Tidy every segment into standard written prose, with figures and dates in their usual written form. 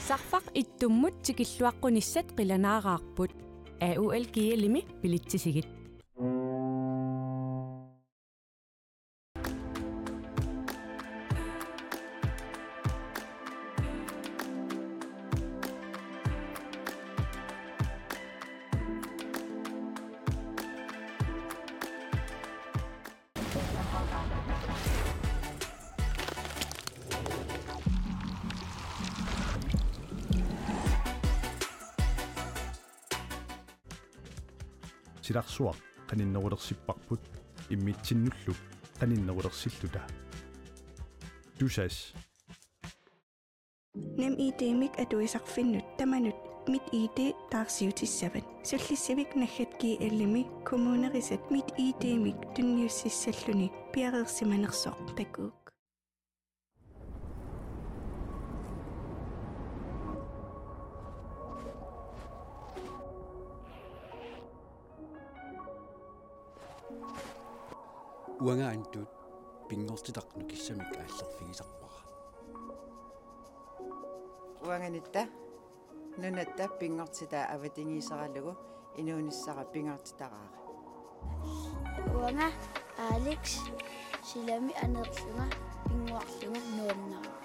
Sarfaq ittummut tikilluaqqunissat qilanaaqaarput AUL kiilimi pilitsisigit. Silarsuaq qaninnerulersippарпут иммитсиннуллук qaninnerulersilluta tusas nem idemik atuisarfinnut tamanut mit id taarsiutissavit sullissavik naggatki allimi kommunerisat mit idemik tunniussissalluni piareersimanersoq takuuk уангаантут пингортитарну киссамик ааллерфигисарпара уанганитта нунатта пингортитаа аватингисаралугу инуунissara пингортитараара уанга Алекс силами анерлунга пингуарлунга нуаннаа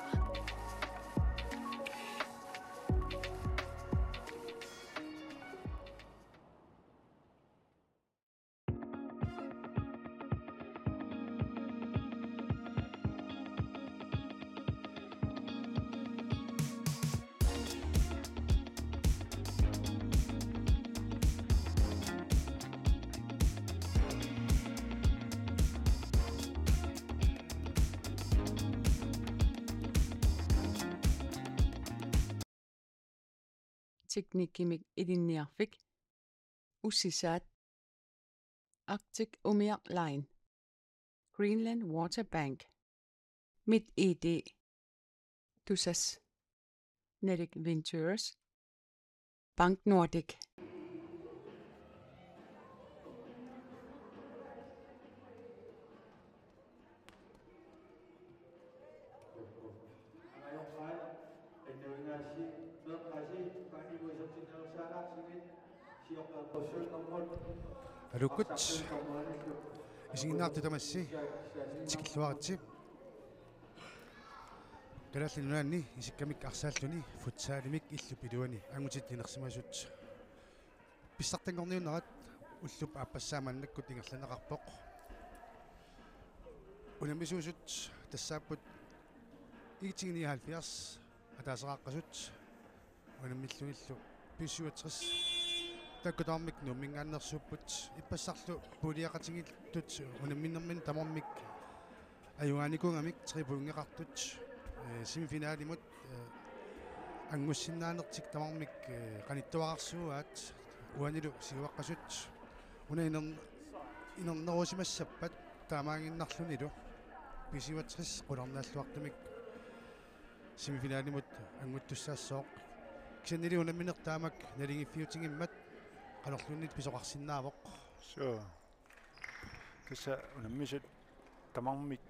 teknikkimik ilinniarfik ussisaat Arctic Umiaq Line Greenland Water Bank Mit ED Tusas Nedic Ventures Bank Nordic Alukut isinginaartu tamassi tikilluaritsi kalaallinunaanni isikkamik arsaalluni futsaalimik illu piluani angutit inersimasut pissartangorniunnerat ullup aappassaamannakku tingerlaneqarpoq unamisuusut tassaapput igtigini 70 атаасеқаққасут унаммиллугиллу писсуатсерс таккутаармик нуммингааннерсууппут иппассарлу пулиақатингиллут унамминнэрмин тамармик аюааникунгамик трипунгеқартут семифинаалимут ангуссиннаанертик тамармик қаниттуарсуаат уанилу сигуаққасут уна инернерусимассаппат таамаангиннарлунилу писсуатсерс қуларнааллуартамик семифинаалимут ангуттуссаассооқ кисаннили унамминертаамак налигиффиутингиммат қалорлуннит писоқарсинаавоқ so киса унаммисут тамармик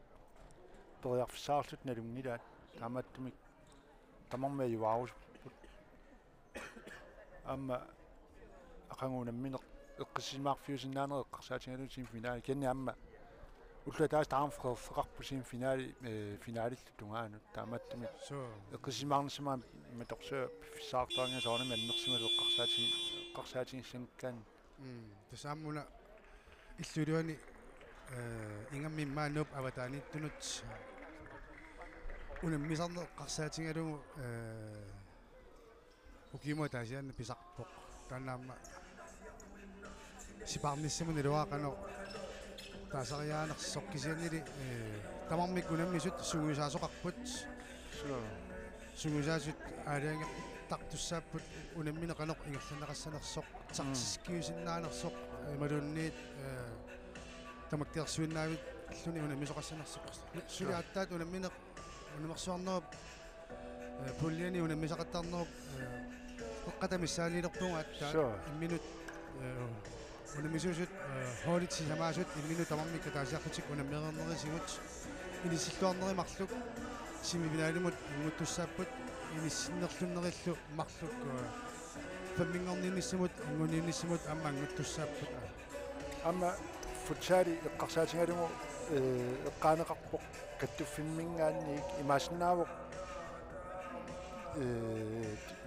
ториарфсаарлут налунгилаат таамааттумик тамарма юаус амма ақангунамминеқ эққиссимаарфиусиннаанеқ эққарсаатингалу семифинаали кенни амма уллатаас таамфеқарпу семифинаали финалиллу тунгаанут таамааттуми эққиссимаарнссимаа маторсуа фиссаартаанга соорнами аннерсималу эққарсаатингиссангккаан тасааммуна иллулуани ингаммиммаануп аватааниттунут унаммисарне эққарсаатингалугу укимо таасианна писарпоқ танаама сипаарниссамуни луаақано таасариаанерсоқ кисианнили тамармик унаммисут сугуисаасоқарпут сугуисаасут аалианге тартуссааппут унамминеқаноқ ингерланеқассанерсоқ тартискиусиннаанерсоқ малунниит тамактиарсуиннаавит луни унаммисоқассанерсоқ сулиаттаат унамминеқ унамерсуарнеруп пуллиани унаммисақаттарнеруп эққатамиссаалилерпунга аттаа имминут унамисуусут хоолитси самаасут иммину тамармикка таасиарпутик унаммеернерисигут илисиллуарнеримарлук Simivinalimut inguttussaappat inissinnerlunnerillу mарлuk famminngorninissimut anguninissimut amma anguttussaappat Amma futsali eqqarsaatigalugu eqqaaneqarpoq kattuffinmingaanniik imaassinnaavoq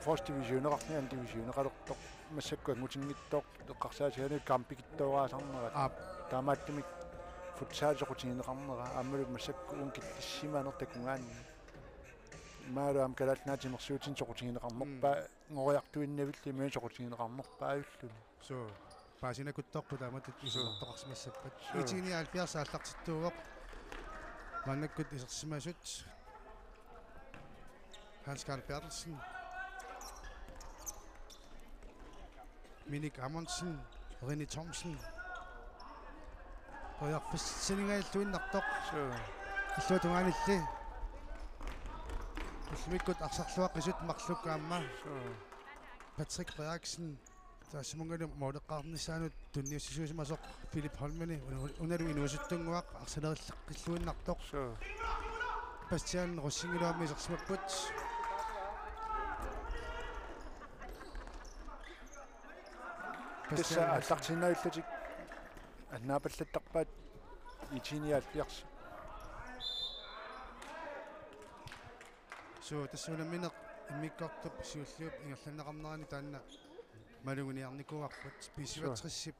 first division eqarni and division eqalertoq массакку ангутингиттооқ эққарсаатигану кампикиттоогаасарнерат таамааттимик футсаалеқутигинеқарнера ааммалу массакку уун киттиссимаанер такунгаанни маалуам калаатнаатимерсуутин соқутигинеқарнерпаа ngoриартуиннавилли меэ соқутигинеқарнерпаа аюллуни so паасинакуттоққу тааматут исулертоқарсимассаппат итигиниаалпиарса аллартиттууоқ маннаккут исерсимасут Hans Karl Bertelsen, Minik Amundsen, René Thomsen. Og jeg forstændinger i tuin naktok. Så du har lidt. Du godt aksakluak isut makluk amma. Patrick Reaksen. Der er så mange der måtte qarne sanu tunni sisusimasok Philip Holmene. Unaru inusuttunguaq arsaler tuin naktok. Bastian Rossingero misaqsmaput. Tässä allaqsinnaillutik аннаапаллаттарпаат итиниаалпиарс so тассунаминеқ иммиккартуп сиуллиуп ингерланнеқарнерани таанна малугуниарникуарпут писиватриссип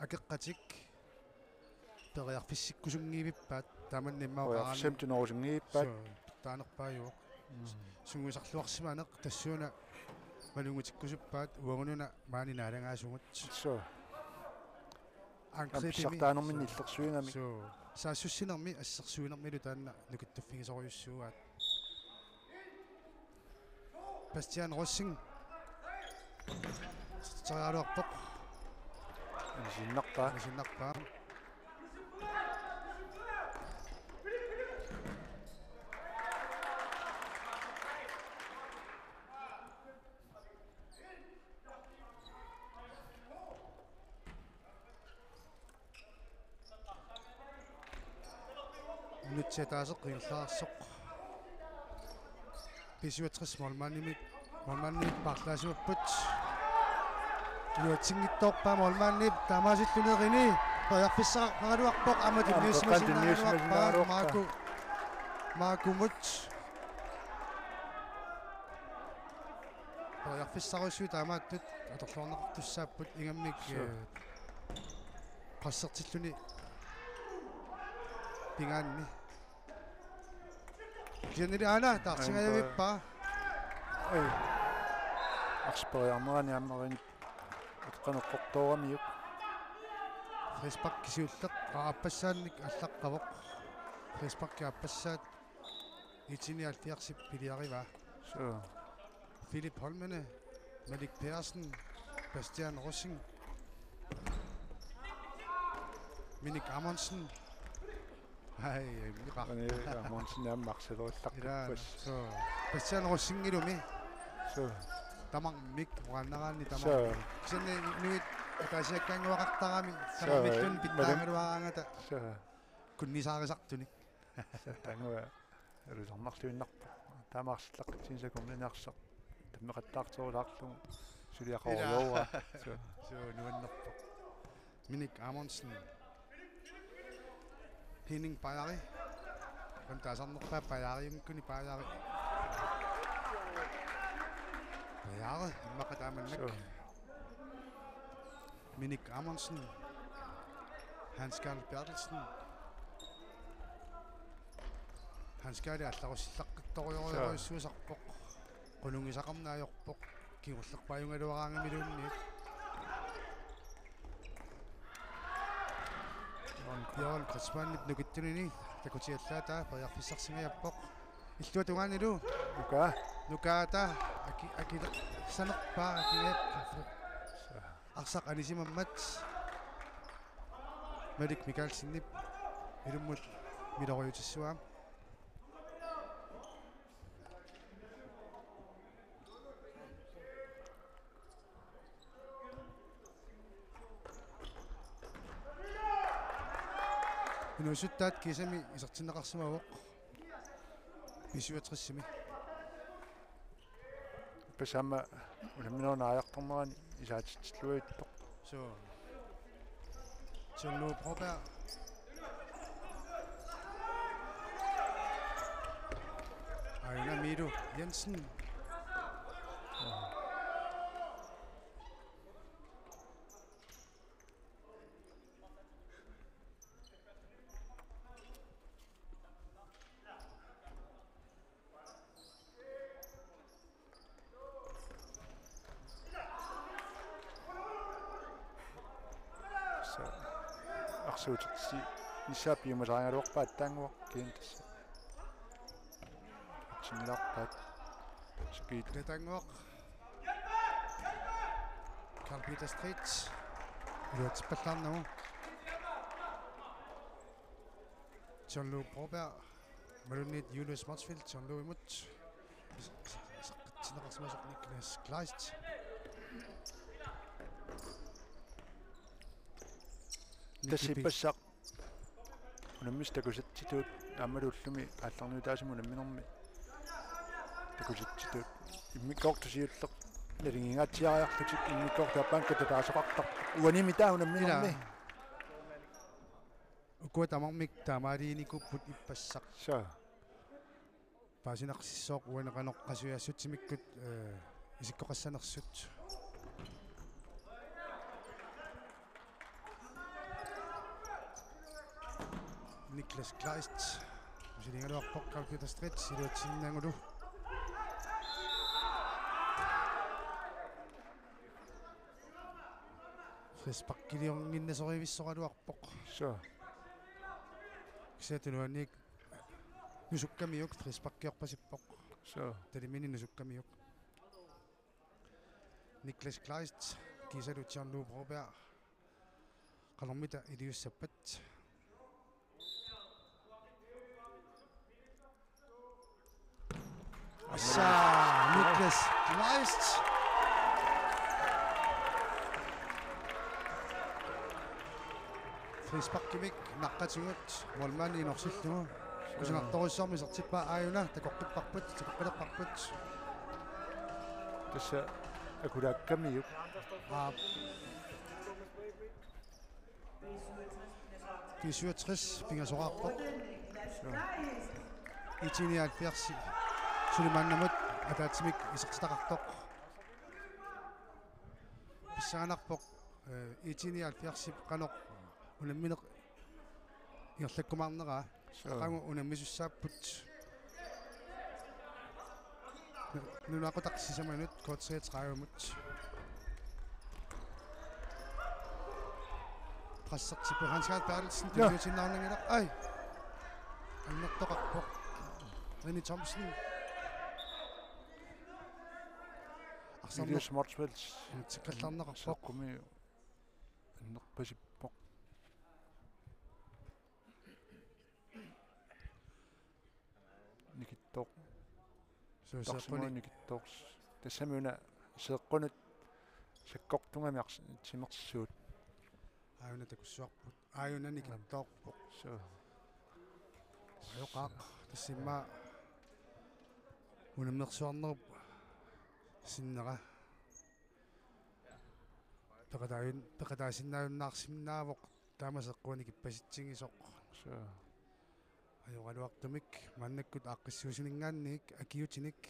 акеққатик периарфиссиккусунгиивиппаат тааманнимаоқарани семтунорусунгииппаат таанерпааюоқ сунгусарлуарсиманеқ тассууна малугутиккусуппаат уагунуна маанинаалагаасугут so анкрипсартаанермин иллерсуингами so саассуссинерми ассерсуинермилу таанна нукиттуффигисориуссууаат Bastian Rossing таалуарпоқ синнарпаа нутсатаасеқ қиллаарсоқ писуатрис молманнимик парлаасуаппут юатсингитторпаа молманнип таамаасиллунерини паярфиссаа паралуарпоқ амату ньюсмасинааруарпаа маакумут паярфиссаруссуу таамааттут аторлуарнеқартуссааппут ингаммик qassartilluni pingaanni Jeneri ana taarsingaavippa ai arsperiarnerani ammerin utqaneqqortooramiuk Facebook kisiulleq qaapassaannik allaqqavoq Facebook kaapassaat itinialfiarsip piliariva so Philip Holmene Malik Persson Bastian Rossing Minik Amundsen Hej, Amundsen er makselollaqpas so Bastian Rossing ilumi so tamang mik wanarani tamang senne nuit atasiakkanguaqartarami samavillun pittaangaluaraangata so kunnisaarisartuni tangua erusarnarluinnarpa taamaarsillaqqitsinsakumninearsa tammeqattaartorularlung suliaqorluura so nuannerpa Minik Amundsen Henning Bajari Kontaasarnerpaa Bajariunkuni Bajari Bajari immaqataamannak Minik Amundsen Hans Karl Bertelsen Hans Karl алларусиллаққитторуйориуссуусарпоқ qulungisaqarnaajorpoq kigullerpaajungaluaraangamiluunniit Jørgen Kritzmannip nukittunini takutiallaata pariarfissarsingaajappoq illuatugaanilu nukaata akile sanerpaa akileep arsaq anisimammat Malik Mikkelsinnip ilummut miloriutissuaam Inusuttaat kisami isertinneqarsimavoq писуатриссими пасаама унамминерна аярторнерани исаатиллуитто so John Broberg Ejner Mido Jensen арсуутси ниссаапиумалаагалуорпаат таангуа киинтасса чиниларпаат скит Retangor Carl Peter Street Løtspallarnaru John Broberg Malunit Julius Marsfield John imut Sinaqarsimasoq Niklas Kleist тассиппассақ унаммис такусатситуут аамалууллуми аалларнуутаасиму намминерми такусатситуут иммиккортусиуллеқ налингингатсиариарлутик иммиккортааппаанката таасоқартар уаними таунамминерми укуатамармик таамаалииникуппут иппассақ са паасинарсиссооқ уанеқаноқ қасуяассутсимиккут исиккоқассанерсут Niklas Kleist усилингалуарпоқ Carl Peter Street силуатсиннаагулу фриспаккилиорнгиннасоривиссоралуарпоқ са кисаатунуанник нусуккамиук фриспаккиорпасиппоқ са талимини нусуккамиук Niklas Kleist кисалу John Broberg қалормита илиуссаппат Niklas Kleist фриспаккимик наққатугут молмаани инорсиллугу кусинарторуссаарми сертиппаа ааюна такоққиппарпут такоққилеққарпут тасса акулааккамиук писуатрис пингасораарпоқ итиниалфиарси сулимааннамут атаатсимик исертитақартоқ писсаанарпоқ итиниалфиарсип қаноқ унамминеқ иерлаккумаарнераа қангу унаммисуссааппут нунақутақсисаманут коотсеэтраагумут прассертипу Hans-Gert Bertelsen тиутиннаарнангилақ ай аннертоқарпоқ René Thomsen Julius Marsfield тиккаллаарнеқарпоқ куми аннерпасиппоқ никиттоқ сусеққуни никитторс тассамуна сеэққунут саккортунгами тимерсуут ааюна такуссуарпут ааюна никиттоорпоқ со аюқаақ тассимма унамнерсуарнеруп синнера пеқатаасиннааюннаарсимнаавоқ таамасеққуни киппаситсигисоқ со аюқалуартумик маннаккут ааққиссуусинингаанник акиутиник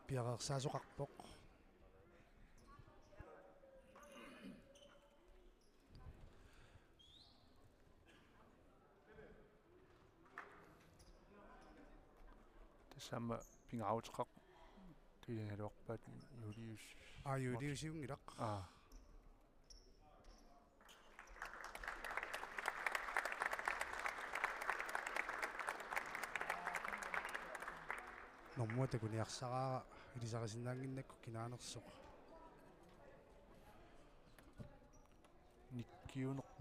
пиареерсаасоқарпоқ тассаама пингаутеқақ туягалуарпаат Julius Juliusиунгилақ нормуата куниарсараара илисарисиннаангиннакку кинаанерсоқ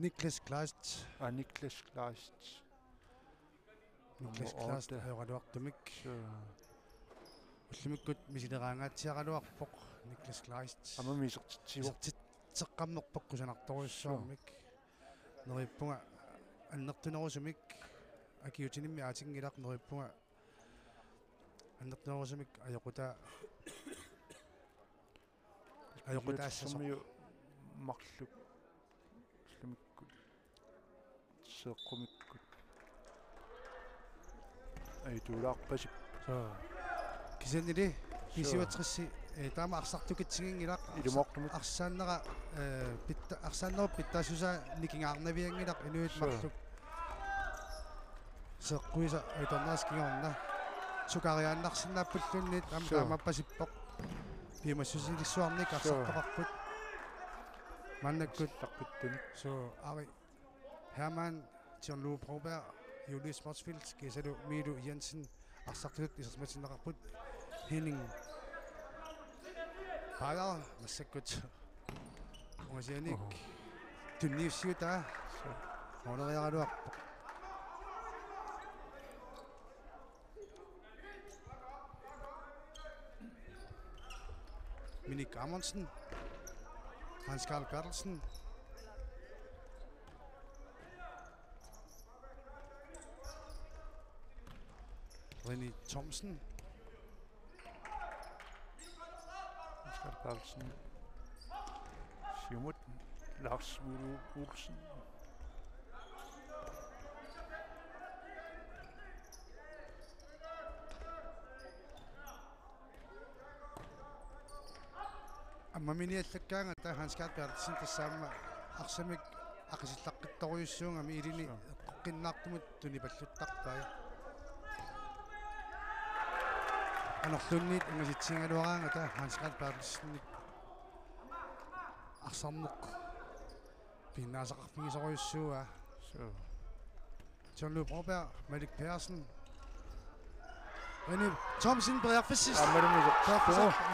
Niklas Kleist Niklas Kleist Niklas Kleist аёралуартумик уллумиккут мисилераангаатсиаралуарпоқ Niklas Kleist амамисертитсеққамнерпоқ кусанарторуссуармик нериппунга аннертунерусумик акиутинимми аатингилақ нериппунга аннертнерусамик аёқута ассамиу марлук слимиккут сеэққумиккут аитуулаарпасип кисанили кисиватсисси таама арсартукитсигингилақ илумоортумик арсааннера питта арсааннеру питтаасуса никингаарнавиангилақ инуит марлук сеққуиса айторнааскигорна сукариааннарсинааппуллунниит таамаппасиппоқ пимассусилиссуарник арсартоқарпут маннаккут таққиттуни så Ari Hermann John Lou Broberg Julius Motsfield Gesalo Milu Jensen Arsartut Isasmatsinaqarput Henning Pagar Massakut Ongasianik Tunniussiuta Oleriaraluarpoq Minik Amundsen Hans Karl Bertelsen René Thomsen Oskar Carlsen Simut Lars Mulu Olsen Аммаминиаллаккаанга та Hans Karl Bertelsen тассаама арсамик ақисиллаққиттаруйуссуungami илини эққиннаартумут тунипаллуттарпай анерлунниит унгаситсингалуараанга та Hans Karl Bertelsen арсарнеқ пиннаасақарфигисоруйуссууа John Lou Broberg Malik Persson René Thomsen Bergfissis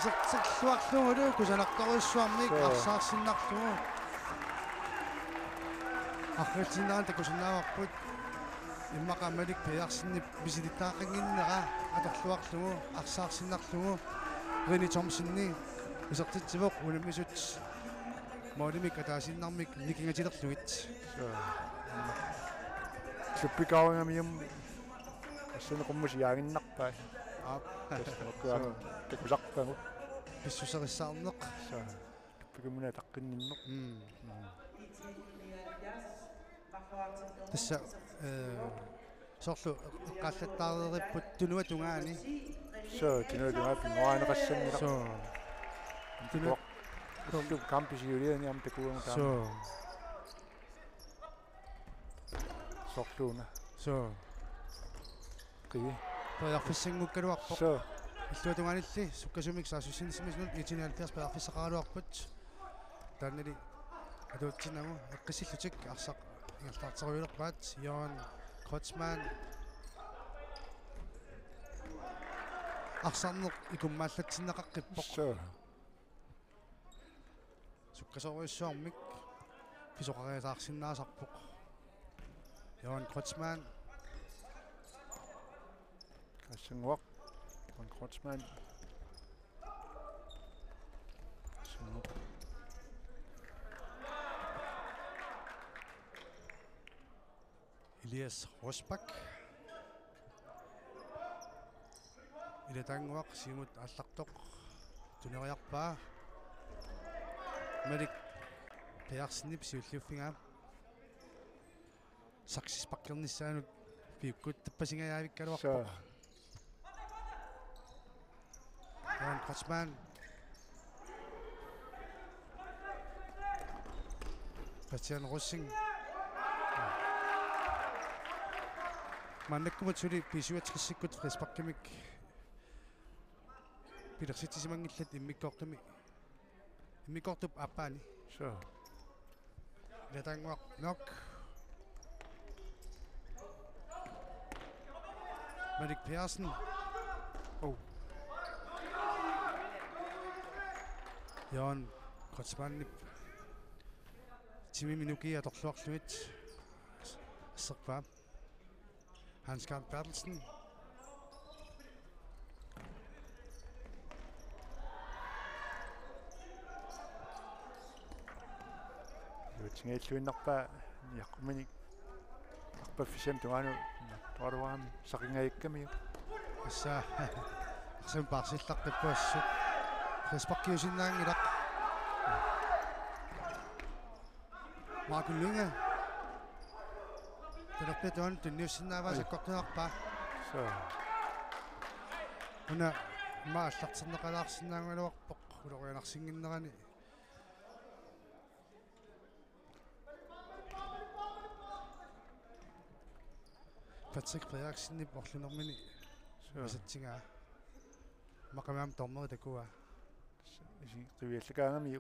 серлуарлугулу кусанартаруйссуарник арсаарсиннарлугу арфилтиннаан такусиннааварпут иммаqa Malik Persson висилиттаақангиннера аторлуарлугу арсаарсиннарлугу René Thomsen-ни исертитсивоқ улиммисут молимик атаасиннармик никингатилерлугит клуппикаунгамиум ассунеқуммус яагиннарпаа такусарпагу писсусерissаарнеқ клуппикумуна таққинниннеқ тасса сорлу эққаллаттаарериппут тунуа тунгаани тунуа пингуаанеқассаннила тунуа камписиулиани ам такуун таама сорлуна қи паярфиссангуккалуарпоқ иллуатунгаанилли суккасумик саасуссинисмиснут 1970 паярфиссақаалуарпут тааннали адуутсинагу эққисиллутик арсақ ингалтаартеруилерпаат Johan Kreutzmann арсарнеқ икуммааллатсиннақаққиппоқ суккасоруйуссуармик писоқариасаарсиннаасарпоқ Johan Kreutzmann Kassingwaq Johan Kreutzmann Elias Rosbach Ilatangwaq simut аллартоқ тунериарпаа Malik Persson писиуллуффингаа саксиспаққерниссаанут пиуккут таппасингаявиккалуарпоқ Johan Kreutzmann Christian Russing маннаккумат сули писуатсиссиккут фриспаққимик пилерситсимангиллат иммиккортуп аппаани летангуақ нок Malik Persson Johan Kreutzmann тими минуки аторлуарлуит ассерпаа Hans Karl Bertelsen юутингаиллуиннарпаа яққуманик арпаффисам туаану Toruami saqingayikkami. Assa aqsam paarsillaqqippuassut respaqqiusinnaangilaq Maakulunga Talerpituan tunniussinnaavaa sakkortuarpa So una maallaqserneqalaarsinnaangaluarpoq ulorianarsinginnerani Patrick Frederiksen orlunermini сатсигаа макамаам тормери такуа isi qiviallakaangami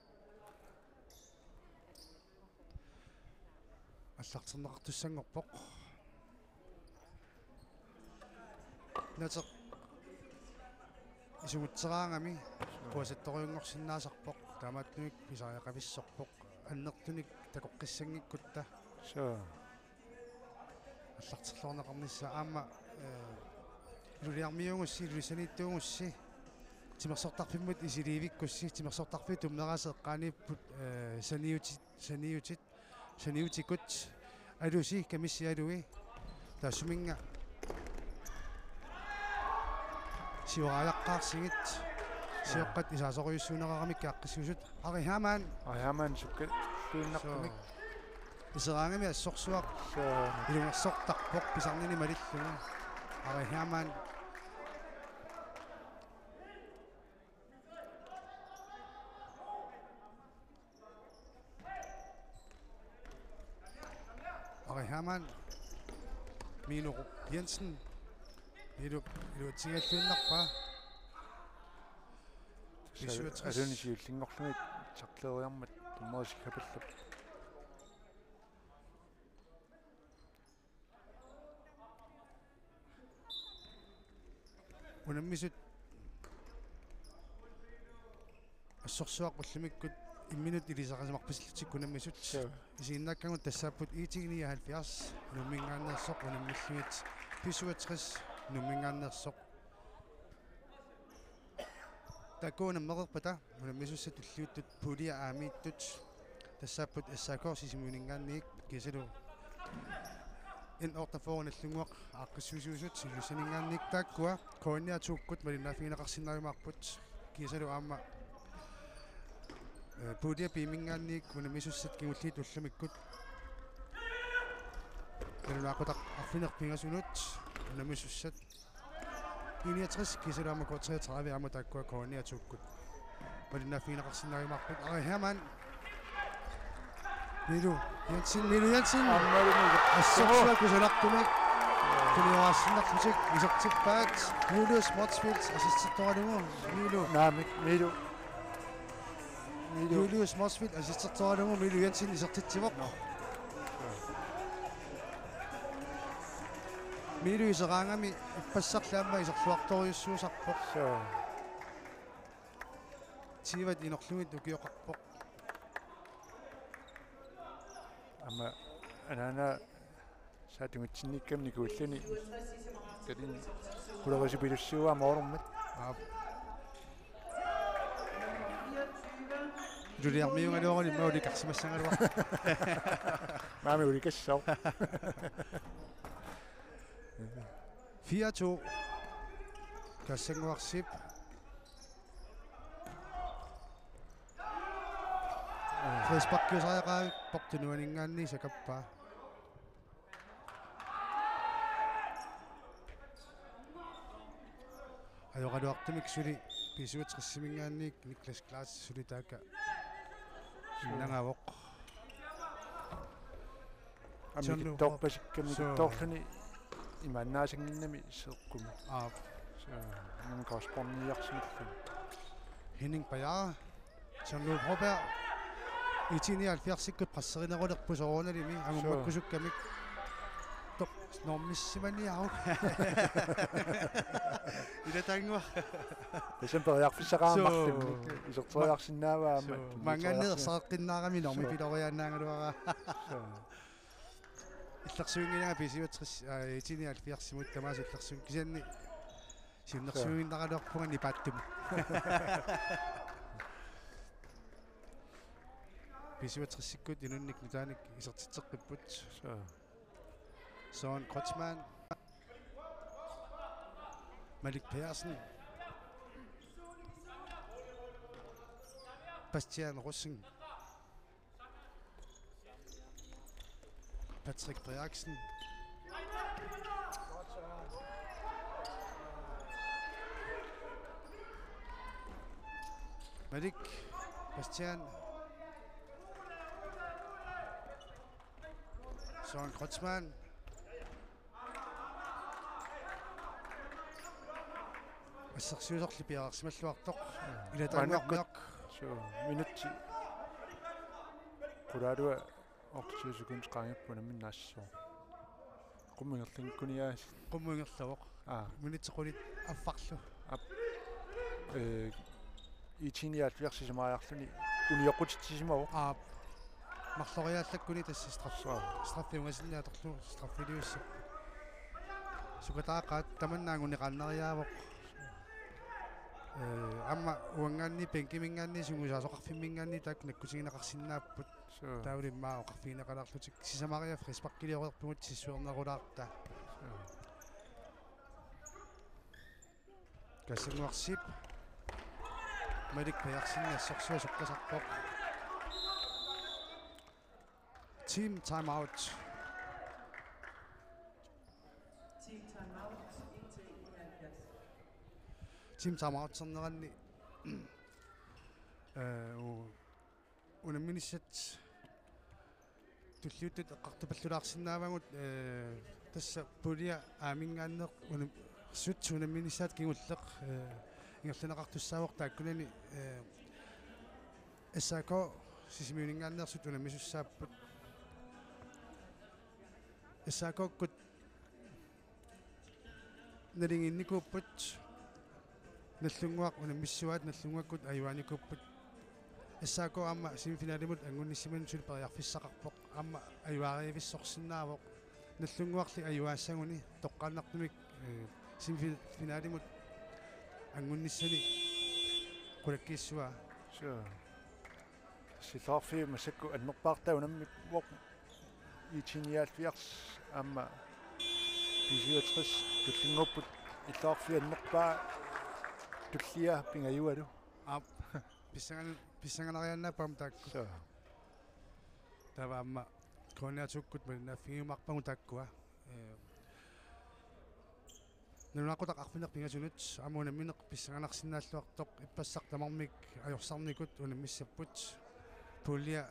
аллартэрнеқартуссангорпоқ натеқ исугутсераангами куасатториунгорсиннаасарпоқ таамааттуник писариақависсорпоқ аннертуник такоққиссангиккутта so аллартерлуорнеқарнisса аама лулиармиунгусси лулисаниттуунгусси тимерсортарфиммут исиливиккусси тимерсортарфи тумнераасеэққаанииппут саниутикут алуси камиссиалуи таасуминга сиураалаққаарсигит сиоққат исаасориуссуунерарамик кааққиссуусут ариhamан sukka tuinnartumik исераангами ассорсуақ илунгерсортарпоқ писарнини малиллуга ариhamан Mino Jensen ilu tingallunnarpa асунисиуллингорлугит сарлериармат туммерисиккапаллап унаммисут ассорсуаққуллумиккут имминут илисақасамарписиллутик унаммисут исииннааккангут тассааппут иитигни 70 нуммингааннерсоқ унаммиллугит писуатрис нуммингааннерсоқ такуунаммеқерпата унаммисуссат уллуиттут пулиа аамииттут тассааппут ассаакорсисимуунингаанниик кисалу ин ортафоорналлунгуақ ааққиссуусуусут силусинингаанниик тааккуа коонниатууккут малиннаафигинеқарсиннаримаарпут кисалу аама пулиа пимингаанниик унаммисуссат кигуллиит уллумиккут налуақутақ арфинерпингасунут унаммисуссат 69 кисалаама кортриатрави аама тааккуа коонниатууккут малиннаафигинеқарсиннаримаарпут ариhamан Milu Jensen ассорсуа кусалартумик кулиуаассиннарлутик исертиппаат Julius Motsfield ассиститторалугу Milu Julius Motsfield ассиститторалугу Milu Jensen исертитсивоқ Milu исераангами иппассарлаама исерлуарториуссуусарпоқ тиват инерлугит укиоқарпоқ ама анана саатунгитсинниккамни кууллани калин кулерисипилуссуа мооруммат Juliarmiungaluorani mauli karsimassangaluar маами уликассоо 4-2 kassangуарсип Фэйсбаккиусариақаа портунуанингаанни сакаппаа аёқалуартумик сули писуатриссимингаанниик Никлас Клаас сулитаака нангавоқ амми торпасикками торлуни иманнаасингиннами сеэққуми нан корреспондиарсимиллу Henning Bayer Jean-Luc Robert Itini 70 прассеринерулерпу сороонalimi агуммаккусуккамик топ нормиссимани ау илатангуа эсэмпериарфиссақааммарлимми исертериарсинааваама мангааннерсааққиннаарами норми пилориааннаангалуара иллерсуингинага писиуатрис Itini 70 тамаас иллерсуин кисианни синнерсуингиннаралуарпугани пааттум писуатриссиккут инунник нутааник исертитсеққиппут Søren Kreutzmann Malik Persson. Bastian Russing. Patrick Frederiksen. Malik, Bastian. Søren Kreutzmann. Ассерсиусорлу пиарсималлуартоқ илатаангуармиақ so minutti qulaluа ортсуусукун qaangipпуна миннаассоо qummigerlinkuniaas qummigerlavоқ минитсеқулит аффарлу итиниаат версисимааярлуни униоқутитсимавоқ марлориааллаккуни тасса страффиунгасинниаторлу страффилиуссу сукатаақаат таманнаангунеқаннариаавоқ амма уангаанни пенкимингаанни сунгусаасоқарфиммингаанни таак наккутигинеқарсинааппут таулиммаа оқарфиинеқалаарлутик сисамариа фриспақкилиорерпугут сиссуернерулаарта кассангуарсип Malik Persson ассорсуа соққасарпоқ Team time out. Team time out сэрнеранни унамминissat туллиуттут эққартупаллулаарсинаавагут тасса пулиа аамингааннеқ сут унамминissat кигуллеқ ингерлинеқартуссаавоқ тааккунани эсако сисимиунингааннерсут унаммисуссааппут эсакоккут налингинникууппут наллунгуақ унаммиссуаат наллунгуаккут аюааникууппут эсако амма семифиналимут ангунниссиман сулпериарфиссақарпоқ амма аюаариивиссорсинаавоқ наллунгуарли аюаассагуни тоққааннартумик семифиналимут ангунниссани кулаккиссуа силаарфи масакку аннерпаартаа унамми воқ итиниаалфиарс амма писиутрис туллингоппут иллаарфи аннерпаа туллиа пингаюалу писсанганарианнааппам таакку тава амма кониатуккут маннаффигимарпагу тааккуа нунақутақ арфинеқ пингасунут амунамминеқ писсанганарсинааллуартоқ иппассақ тамармик ajorсарникут унаммиссаппут пулиа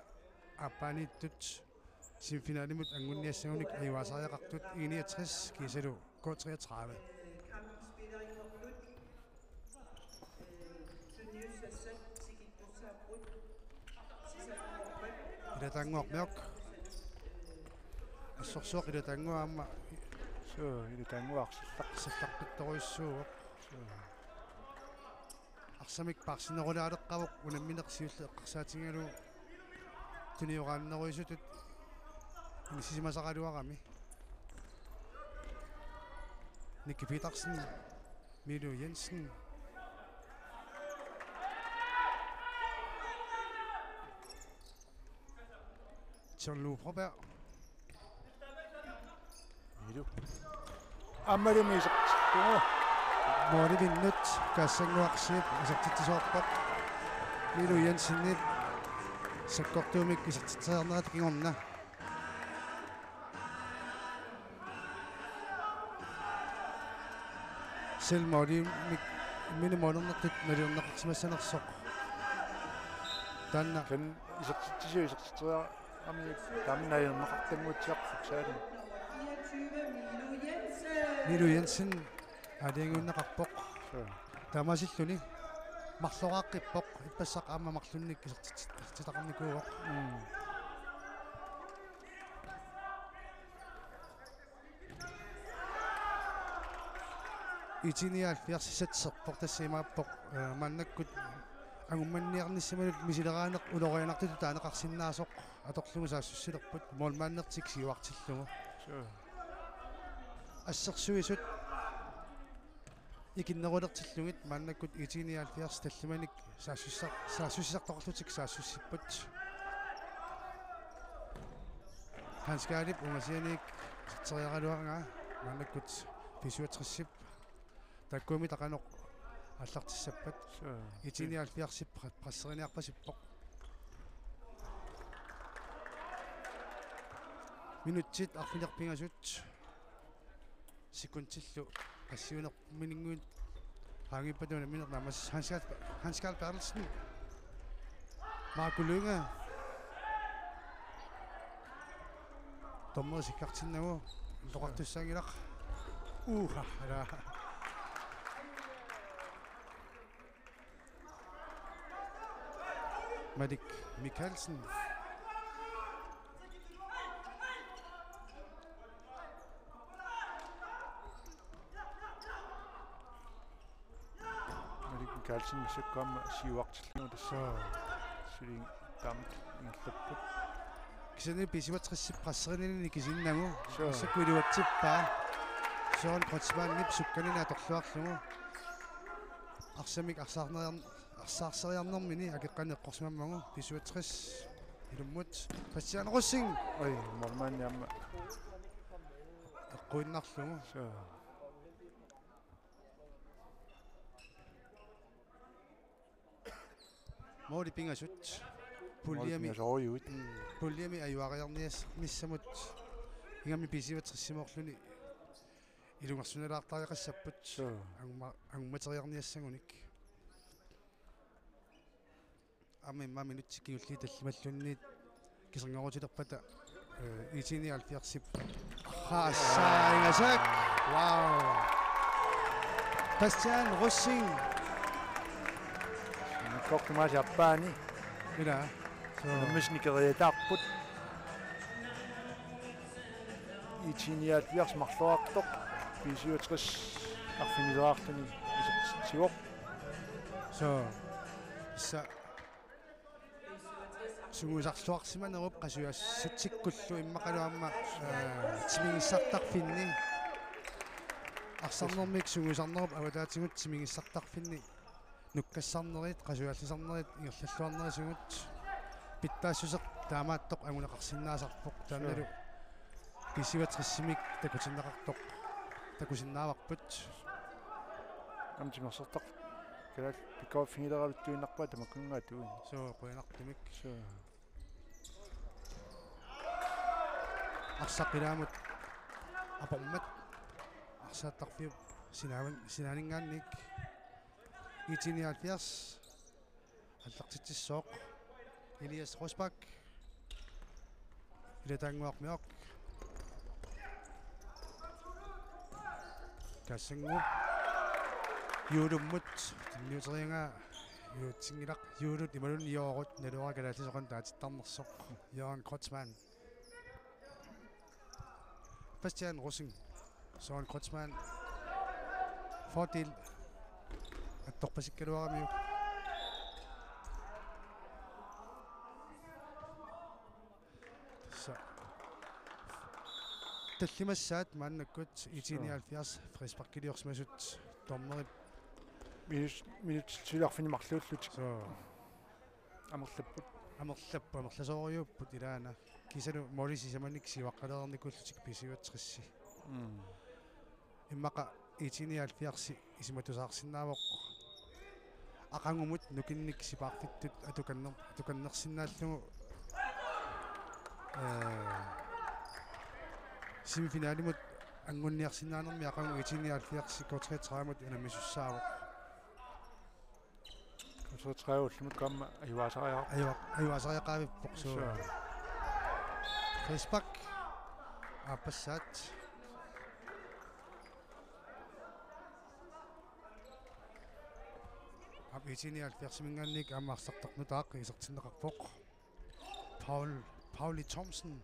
апаниттут семифиналимут ангунниассагуник аюасариақартут 61 кисалу K33 илатангуармиоқ ассорсуоқ илатангуаама илатангуарсиллаққитторуйссууоқ арсамик парсинерулаалеққавоқ унамминеқсиулле эққарсаатингалу туниорааннеруисутут нисисимасақалуарами Nicky Petersen Milo Jensen Jean-Loup Robert Milo Ammalumisaq Mori vinnut kassanguarsiip isartittisoorpaq Milo Jensenit sakkortuumik isartitsaarnerat kingorna Selmori minimornertut naliorneqarsimassanersoq tanna kan isartittisua ami tamnaayerneqartanguutiarfut Milo Jensen алиангуннеқарпоқ тамасиллуни марлорааққиппоқ иппассақ аама марлунник кисертитақарникууоқ итиниал фиарсисатсерпоқ тассимааппоқ маннаккут агумманниарниссаманут мисилераанеқ улорианартуту таанеқарсиннаасоқ аторлугу саассуссилерпут молмааннертик сиуартиллугу ассерсуисут икиннерулертиллугит мааннаккут итиниалфиарс таллиманик саассуссисартоқарлутик саассуссиппут ханскаалип умасианик сертериаралуарнгаа мааннаккут писуатриссип таккуми тақанеқ аллартиссаппат итиниалфиарсип прассериниарпасиппоқ минутсит арфинерпингасут секундтиллу ассиунер минингуин хаагиппатуна минернамас Hans-Carl Bertelsen Marco Lynge Tommer sikkartinnagu toqartussangilaq ala Madik Mikkelsen Galsen misukkaam siuartillugu tassaa suling taamut ingerlapput kisani pisivatrissip qasserinini kisinnagu sakkuiluatsippaa soon qotsmaannip sukkanina atorluarlugu arsamik arsaarneriarnermini akeqqaneqqorsmammagu pisivatris ilummut Christian Rossing oi mormaanniamma eqquinnarlugu Modi pingasut pulliami ayuariarnias missamut ingami pisivatrissimuorluni ilungarsunalaartariaqassappat angmateriarniassangunik амма минутсиккигулли таллималлунниит кисернерутилерпата итиниалфиарсип хаассаингасак вау Christian Rossing Kokma Japani ila наммисникериатаарпут итиниалфиарс марлуартоқ писиутрис арфинилераарлуни исертитсигоқ са сугусарлуарсиманеруп qasuassutsikkullu иммақалуамма тимигиссартарфинни арсарнэрмик сугусарнеруп аватаатигут тимигиссартарфинни нуккассарнерит qasuallisarnerit ингерллуарнерисугут питтаассусеқ таамааттоқ агунеқарсиннаасарпоқ таанналу писиватриссимик такутиннеқартоқ такусиннааварпут амтимерсертақ калал пиккоффигилералуттуиннарпаа тамаккунгаатуин соо қуянартумик соо арсақилаамут апормат арсааттарфиуп синаанингааник итиниалфиарс аллартитсисооқ Elias Rosbach илатаангуармиоқ кассангуп юулуммут тимниутерианга юутсингилақ юулут ималун иоорут налуара галаатисоқан таатиттарнерсоқ Jørgen Kreutzmann Christian Rossing Søren Kreutzmann fordel атторпасиккалуарамиу таллимассаат мааннаккут итиниалфиарс фриспаркилиорсмасут томмери минут силарфини марлууллутик амерлаппу амерласоориуппут илаана кисалу молисисаманик сиваққалерникуллутик писиуатсрисси иммақа итиниалфиарси исиматусаарсинаавоқ ақангумут нукинник сипаартиттут атуканнерсинааллугу семифиналимут ангунниарсинаанерми ақангу итиниалфиарси котреетраамут унамисуссаавоқ котреетраавуллумут камма аюасариақаавиппоқ суу фейсбак аппассаат итиниалфиарсимингаанник аммаарсартарнутаақ исертиннеқарпоқ Pauli Thomsen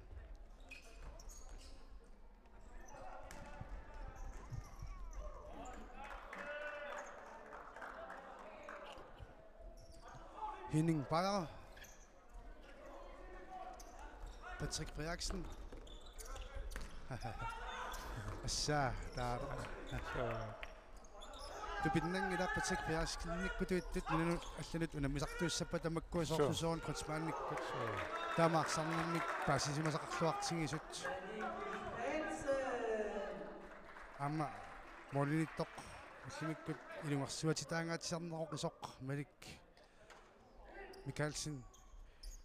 Henning Beyer Patrick Breriksen Assa der тупиннангила Patrick Breriksen никкутуиттут минуну алланут унамисартууссаппа тамаккуисоорсуусоон крутсмаанниккут таамаарсарнэрмик паасисимасақарлуартигисут амма молиниттоқ уллимиккут илунгерсуатитаангаатисарнероқ исоқ малик Mikkelsen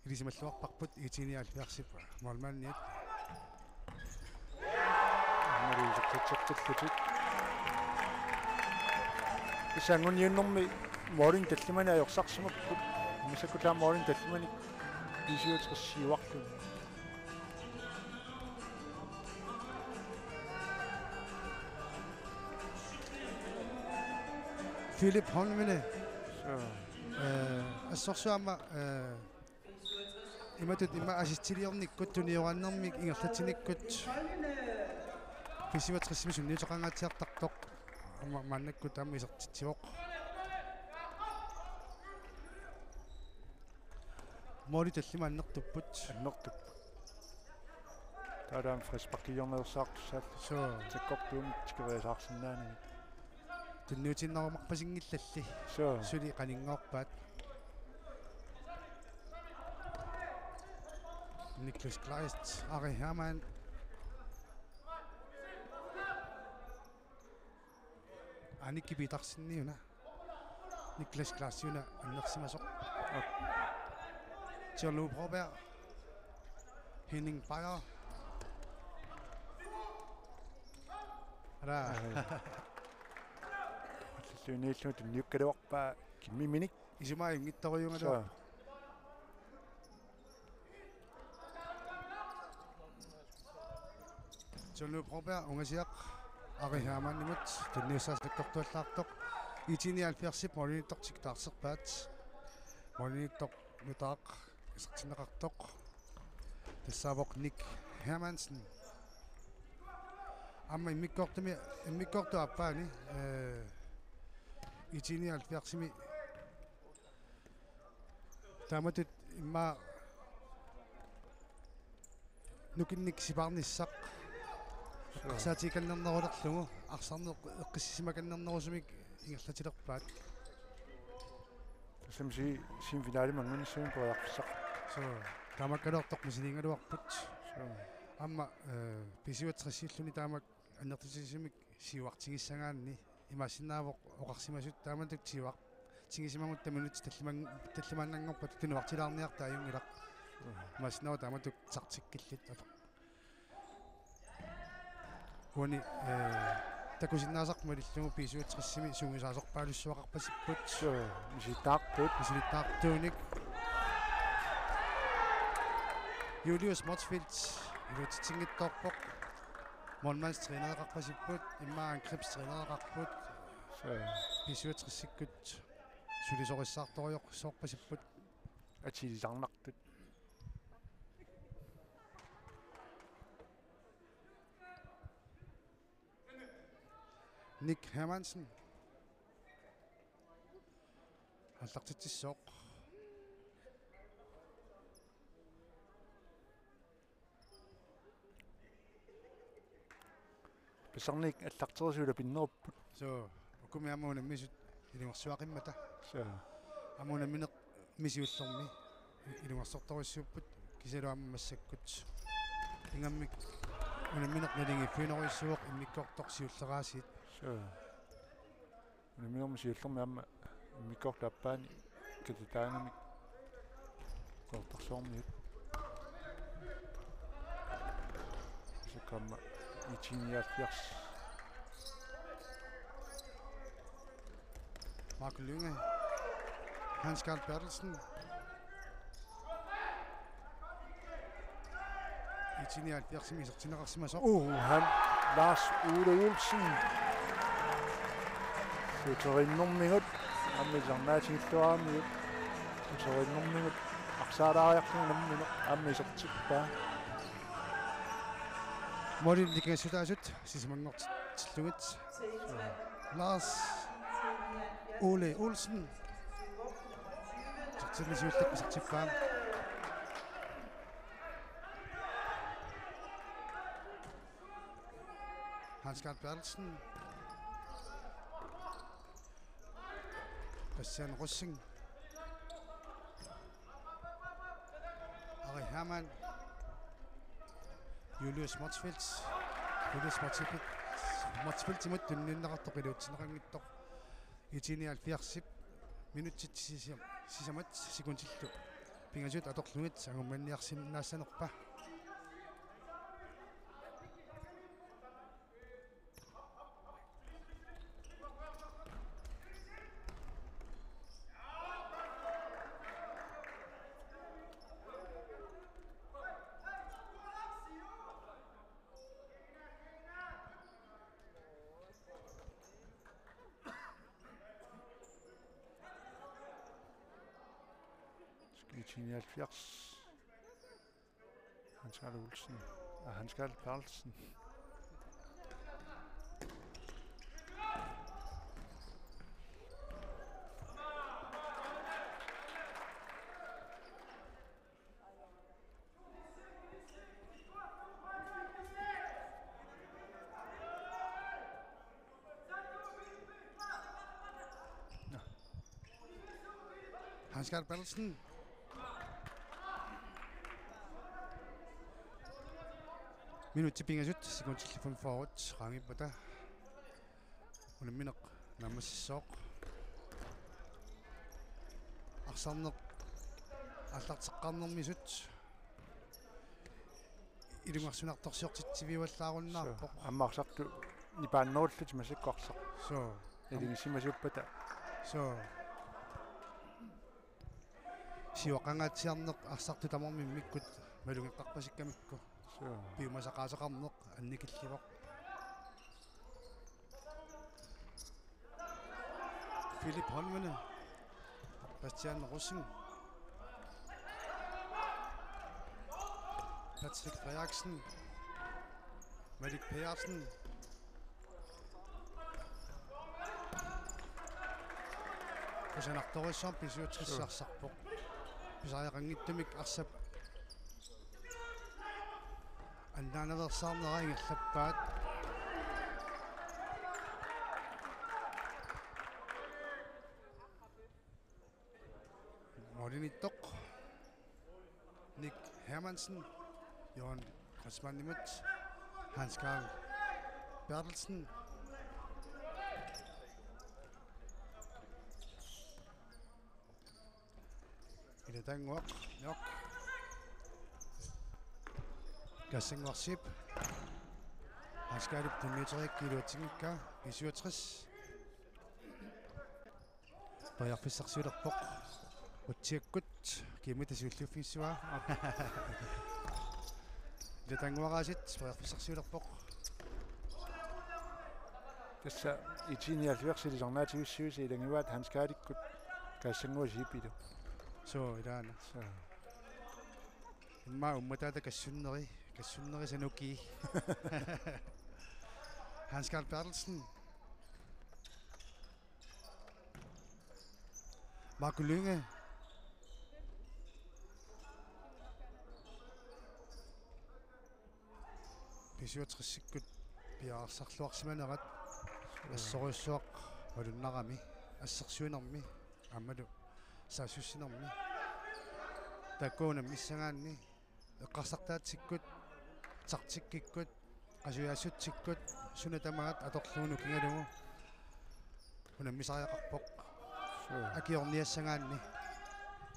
илисималлуарпарпут игитиниаал пиарсипа малмаанниат марисоққитсертиллутик исангуниуннэрми морин таллимани аёрсарсимаккут мисаккутаа морин таллимани бисиутеқиссиуарлу Philip Holmene ассорсуама иматут има ассистилиорниккут туниораннэрмик ингерлатиниккут писиватриссими сунниутеқангаатиартартоқ маннаккут таама исертитсивоқ моли таллимааннертуппут аннертуп тараам фриспаккиорнерсаартуссаал со таккортуумик тикериасаарсинаани тунниутиннерамарпасингиллалли сули qaninngorpaat Niklas Kleist Ari Hermann Aniki bitarsinniuna Niklas Kleist-una annersimasoq Tjerlo Broberg Henning Beyer Сюнилнут ньюккалуарпаа киммиминик исумаа ингитториунгалуа Tjerlo Broberg унгасиақ Ari Hermann nimut tunniussaassakkortuallaartoq 79 молиниттортик таарсерпаат молиниттор нутаақ исертинеқартоқ тассаавоқ Ник Hermansen амма иммиккорту аппаани 79 тааматут имма нукинник сипарниссақ саатиканнернерулерлугу арсарнеқ эққиссимаканнернерусумик ингерлатилерпаат самси симфинаали мангунissуун пояқсақ со таамаккалуартоқ мисилингалуарпут амма писиуатсииллуни таамак аннертусисимик сиуартигиссагаанни имасиннаавоқ оқарсимасут тааматук сиуақ тигисимагут таминут таллимааннангорпат тунуартилаарниартаа аюнгилақ имасиннаава тааматук тартиккиллит ала хуани такусиннаасарпма лиллугу писиуатсиссими сунгисаасорпаалуссуақарпасиппут мисилитаартууник Julius Motzfeldt илутитингитторпоқ Målmands trænерақарпасиппут иммаа Angrips trænерақарпут писуатриссиккут сулисорissаарториоқ соорпасиппут атиллаарнартут Nik Hermansen аллартитсоқ писарник аллартерисуула пиннеруппут so укумиамуунаммисут илунгерсуақиммата so амуунамминеқ мисиуллерми илунгерсорториссууппут кисалуаммассаккут ингаммик унамминеқ налинги финеруиссуоқ иммиккорторсиуллераасиит so унамминерми сиуллерми амма иммиккорлааппаани катитаанамик корторсоорниут сикамма итиниаффиарс Mark Lynge Hans Carl Bertelsen итиниаффиарсими исертинеқарсимасоқ han Lars Ole Olsen сутэриннэрмигут аммисарнаатииллуарамиут сутэриннэрмигут арсаалаариарсинамминеқ аммисертиппаа Morten Nikasudasut sismangortillugit Lars Ole Olsen tillisuullak isartippaam Hans Carl Bertelsen Christian Russing Ari Hermann Julius Motzfeldt матипилтимут туннииннақартоқилуутсинеқангиттоқ итиниал 40 минутит сисамат секундиллу пингасут аторлунит сангумманниарсимнаассанерпа Skitinja 70. Hans-Karl Olsen og Hans-Karl Carlsen. Hans-Karl Bertelsen. Minuutti pingasut sekundillifun forward rangipata. Unammineq nammassissoq. Arsaarneq аллартеққарнэрмисут илумарсунарторсиортитсивиуаллааруннаарпоқ аммаарсарту нипааннеруллут масаккуарсақ so илигиссимасуппата so сиоқангаатсиарнеқ арсарту тамармиммиккут малугеққарпасиккамикку so пиумасақаасеқарнеқ анникилливоқ Philip Holmene Bastian Russen Patrick Frederiksen Malik Pedersen Kusanartorissaam pisuutrissaarsarpoq pisariaqanngittumik arsap аннаанерсаарнера ингерлаппаат Molinittoq Nick Hermansen Johan Kosmanimut Hans-Karl Bertelsen Iletanguaq nok Gassingwarsip Hans-Karl Dimitri Kiluatingikka 67 Bajarfissarsuulerpoq утсиаккут кимитасиуллуффиссуа летангуарасит спаярфиссарсиулерпоқ тасса итиниалверсилисорнаатигуссуиси илангиваат ханскааликкут каассангуасииппилу so идаана so имма умматаата кассуннери сануки Hans-Karl Bertelsen Marco Lynge писиутрissиккут пиаарсарлуарсиманерат ассоруссуақ малуннарами ассерсуинерми аммалу саасуссинерми таккуунам миссагаанни эққарсартаатсиккут тартиккиккут qasuyaasutsиккут сунатамагат аторлууну кингалугу унаммисариақарпоқ акиорниассагаанни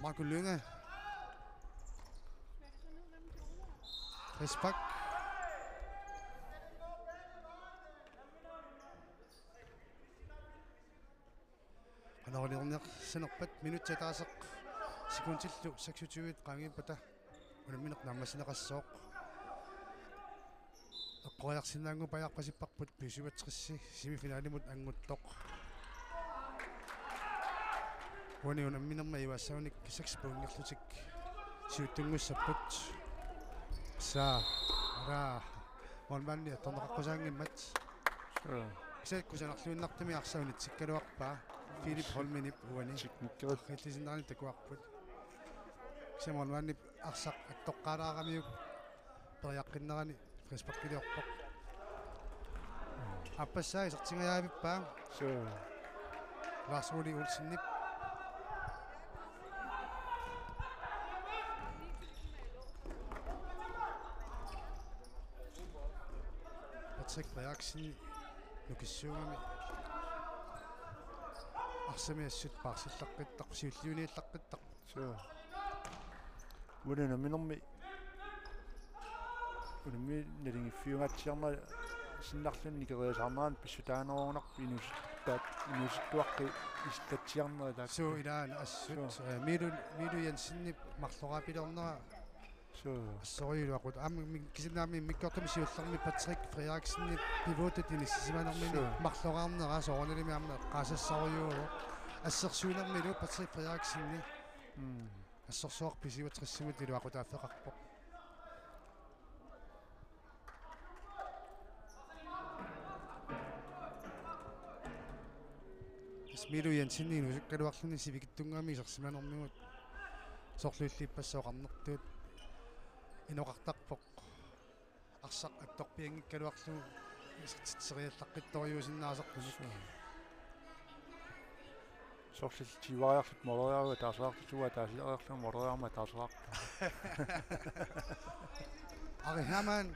Marco Lynge Respekt анорилернеқ санерпат минутсатаасеқ секундиллу 26 qaangippata унамминеқ наммасинеқассооқ эққориарсинаангу паярпасиппарпут писуатсрисси семифиналимут ангуттоқ уни унамминерма ивассауник 6 пунгерлутик сиуттунгуссаппут са ара монманни торнеқаққусаангиммат кисааккусанарлуиннартами арсаунит сиккалуарпаа Philip Holmene уани чикниккериллисиннарни такуарпут кисамонманни арсақ аттоққалаарамиук периаққиннерани фреспаккилиорпоқ аппассаа исертингаявиппаа so Lars Ole Olsenip Patrick Frederiksen нукиссуугами арсамиассут парсиллаққиттақ сиуллиунииллаққиттақ соо унена минерми унеми налингиффиунгатсиарма синнарлунни кериасаарнаан писсутаанерунарпи инуситтуаққи истатсиарнера соо илаана ассут милу янсинни марлораапилернера соо ассориулуақут аама кисинаами миккортами сиуллерми Патрик Фриаксенни пивотет инissиманермини марлораарнера соорналими аама қаасассаруйуу ассерсуинермилу Патрик Фриаксенни ассорсоор писиватриссимут илуақутааффеқарпоқ милу янсинни нусуккалуарлуни сивикиттунгаами исерсиманермигут сорлууллиппассооқарнертуут иноқартарпоқ арсақ атторпиангиккалуарлу исертитсериаллаққитториусиннаасаққусик сорлил тивариарлут молориарва таасаартуа таасиариарлу молориарма таасаарта ари хаман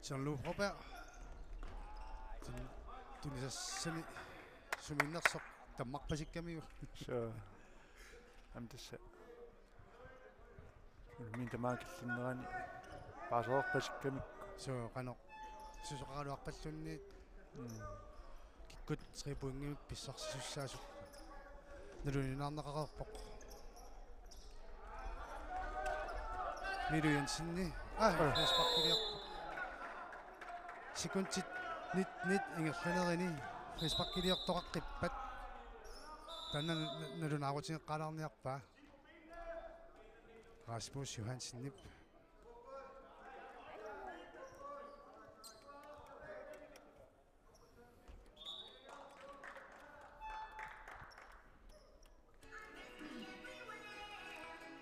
Jean-Luc Robert tunnisassani suminnersoq tammarpasikkamiu så amtassa min tamaakillinnerani paasoorpasikkamik so qano susoqaluarpallunni kikkut tribuingimik pissarsisussaasuk naluninaarneqaqarpoq milu jansinni frisparkiliarpoq секундит нит ингерланерини фриспаркилиортоқаққиппат танна налунаавутингеққалаарниарпаа Rasmus Johansen Nip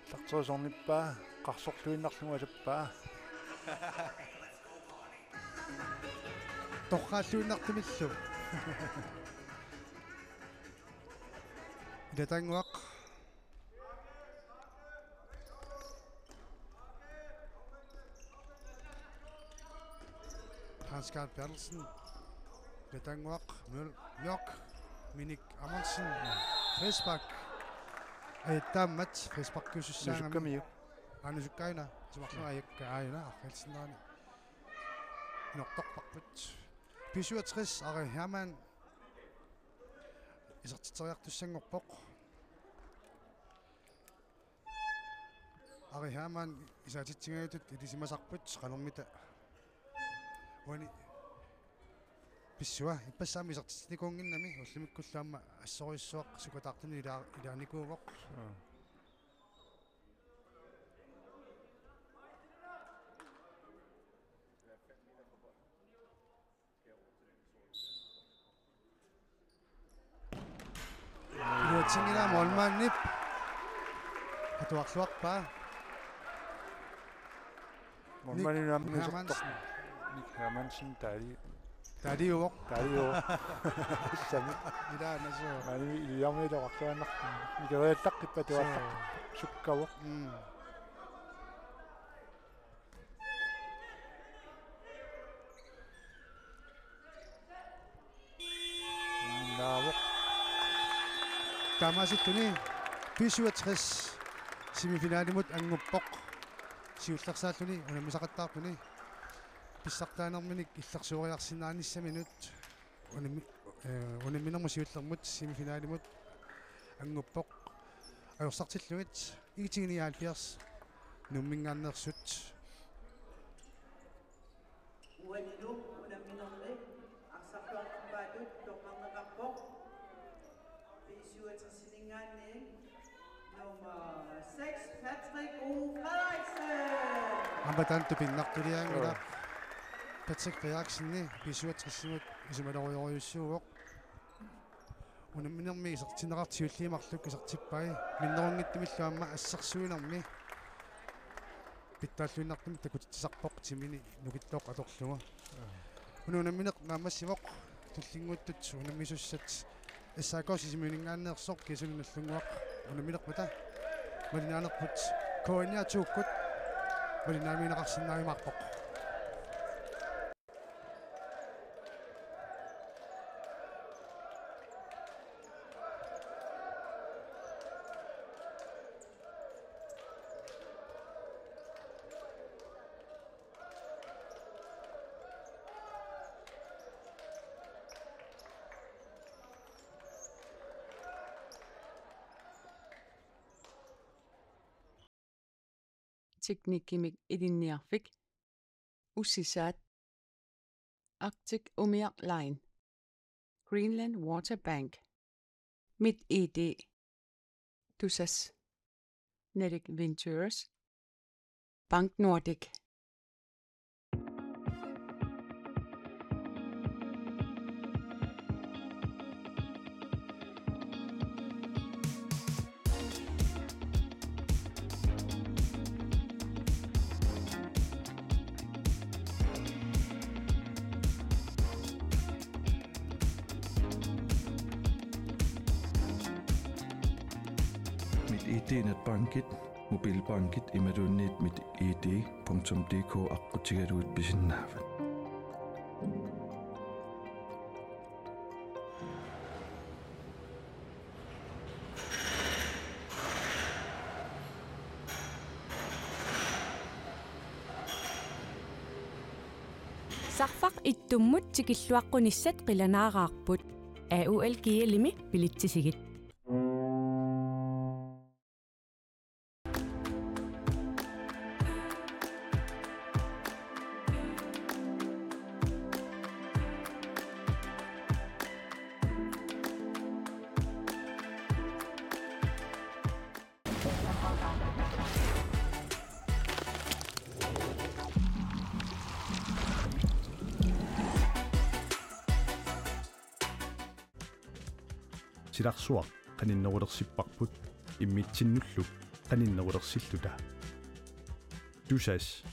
тартуусорниппаа қарсорлуиннарлугасаппаа торрааллуиннартумиллу илатангуақ Hans-Carl Bertelsen илатангуақ Mørk Minik Amundsen Frisbak айтааммат фрисбаккусуссаангами анусуккаина сумарлуа аякка аина архилсинаани нортарпарпут 67 Ari Hermann isartiteriartussangorpoq Ari Hermann isaatitsingaatut ilisimasarput qalermita wani pissua ipassaami isartitikuunginnami ullimikkullaamma assoriussuaq sukataartuni ilaanikuuvoq Tingina molmanip atuarluarpaa molmaninam Nick Hermansen taaliuoq sami ila naso mani iliarmiiloqarluannartu mikeriallaqqippa sukkavoq naavoq Тамаситтуни 67 семифиналимут ангуппоқ сиуллерсааллуни унамисақаттаарпуни писсартаанерминик иллерсуориарсинааниссаминут унаминерму сиуллермут семифиналимут ангуппоқ ajorсартиллугит игитигини 70 нуммингааннерсут уанилу унаминерли арсарлуарпаатут тоқарнеқарпоқ Nummer 6, Patrick O. Frederiksen. Ambatan tupinnartuliaangula Patrick Frederiksenni 67-simut isumalorioriussuuvoq unamminermi isertineqartiulliimarluk isertippai minnerunngittimilluamma assersuinermi pittaalluinnartumi takutitsarpoq timini nukittoq atorluga unammineq naamassimoq туллингуттут унамисуссат иссаакорсисимунингааннеерсоқ кисулналлунгуақ унамилерпата малинаанерпут коаниатууккут малинааминеқарсинаавимаарпоқ teknikkimik idinniarfik ussisaat Arctic Umiaq Line Greenland Water Bank MitID Tusas Nedic Ventures Bank Nordic MitID-netbankit mobilbankit imadunnit mitid.dk аққутигалуит писиннаафат сарфақ иттуммут тикиллуаққуниссат қиланаараарпут AUL киалими пилитсисигит силарсуақ qaninnerulerсиппарпут иммитсиннуллук qaninnerulersillута тусас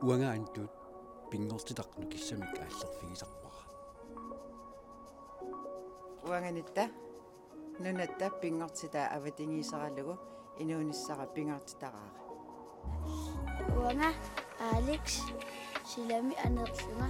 уангаантут пингортитарну киссамик ааллерфигисарпара уанганитта нунатта пингортита аватингисаралугу инуунissара пингортитараара уанга Алекс силами анерлунга